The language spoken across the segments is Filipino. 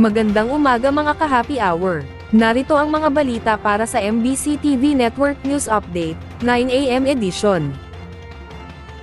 Magandang umaga mga ka-happy hour. Narito ang mga balita para sa MBC TV Network News Update, 9 AM edition.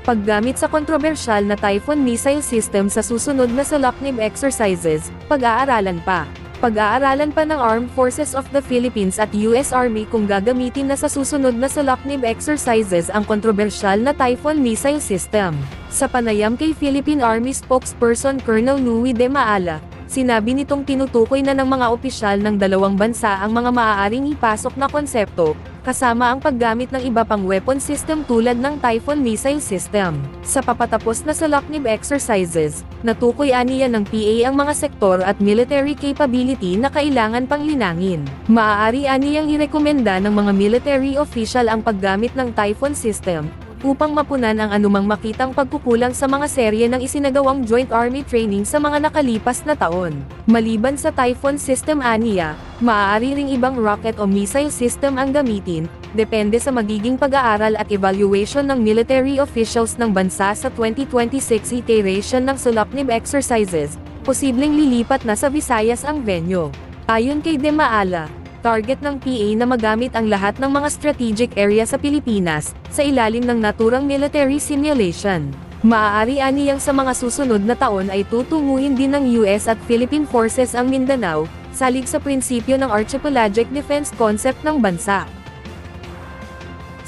Paggamit sa kontrobersyal na Typhoon missile system sa susunod na Salaknib exercises, pag-aaralan pa. Pag-aaralan pa ng Armed Forces of the Philippines at US Army kung gagamitin na sa susunod na Salaknib exercises ang kontrobersyal na Typhoon missile system. Sa panayam kay Philippine Army spokesperson Colonel Louis de Maala, sinabi nitong tinutukoy na ng mga opisyal ng dalawang bansa ang mga maaaring ipasok na konsepto, kasama ang paggamit ng iba pang weapon system tulad ng Typhoon missile system. Sa papatapos na Salaknib exercises, natukoy aniya ng PA ang mga sektor at military capability na kailangan pang linangin. Maaari aniyang irekomenda ng mga military official ang paggamit ng Typhoon system, upang mapunan ang anumang makitang pagkukulang sa mga serye ng isinagawang Joint Army Training sa mga nakalipas na taon. Maliban sa Typhoon system aniya, maaari ring ibang rocket o missile system ang gamitin, depende sa magiging pag-aaral at evaluation ng military officials ng bansa sa 2026 iteration ng Salaknib exercises, posibleng lilipat na sa Visayas ang venue. Ayon kay De Maala, target ng PA na magamit ang lahat ng mga strategic area sa Pilipinas, sa ilalim ng naturang military simulation. Maaari aniyang sa mga susunod na taon ay tutunguhin din ng US at Philippine Forces ang Mindanao, salig sa prinsipyo ng archipelagic defense concept ng bansa.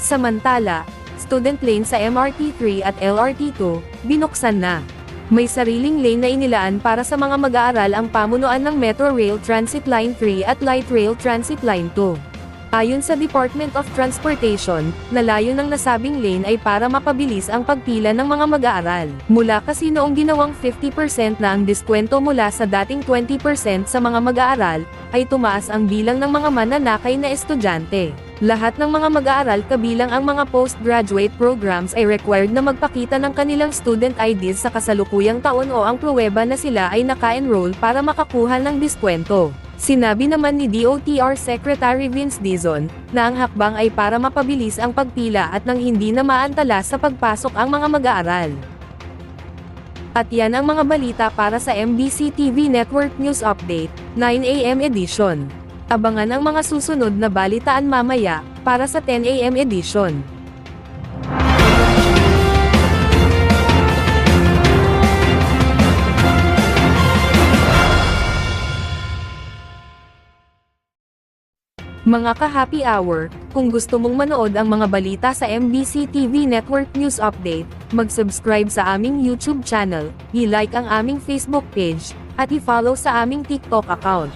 Samantala, student lane sa MRT3 at LRT2, binuksan na. May sariling lane na inilaan para sa mga mag-aaral ang pamunuan ng Metro Rail Transit Line 3 at Light Rail Transit Line 2. Ayon sa Department of Transportation, nalayo ng nasabing lane ay para mapabilis ang pagpila ng mga mag-aaral. Mula kasi noong ginawang 50% na ang diskwento mula sa dating 20% sa mga mag-aaral, ay tumaas ang bilang ng mga mananakay na estudyante. Lahat ng mga mag-aaral kabilang ang mga postgraduate programs ay required na magpakita ng kanilang student IDs sa kasalukuyang taon o ang pruweba na sila ay naka-enroll para makakuha ng diskwento. Sinabi naman ni DOTR Secretary Vince Dizon, na ang hakbang ay para mapabilis ang pagpila at nang hindi na maantala sa pagpasok ang mga mag-aaral. At yan ang mga balita para sa MBC TV Network News Update, 9 AM edition. Abangan ang mga susunod na balitaan mamaya, para sa 10 AM edition. Mga ka-happy hour, kung gusto mong manood ang mga balita sa MBC TV Network News Update, mag-subscribe sa aming YouTube channel, i-like ang aming Facebook page, at i-follow sa aming TikTok account.